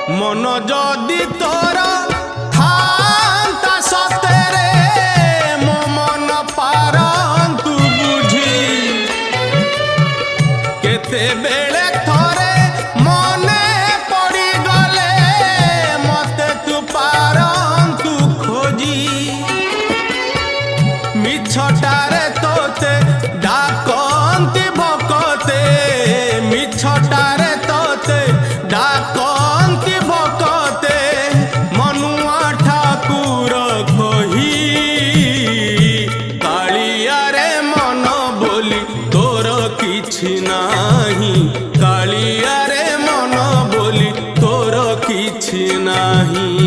मन जदि तोर थांता सतेरे मो मन पारंतु बुझी केते बेले थरे मने पड़ी गले मते तू पारंतु खोजी मिछटारे तोते डाकंती भकते मिछटारे तोते डाकंती भकते मनुआ ठाकुर कही कालिया रे मन बोली तोर किछि नाही कालिया रे मन बोली तोर किछि नाही।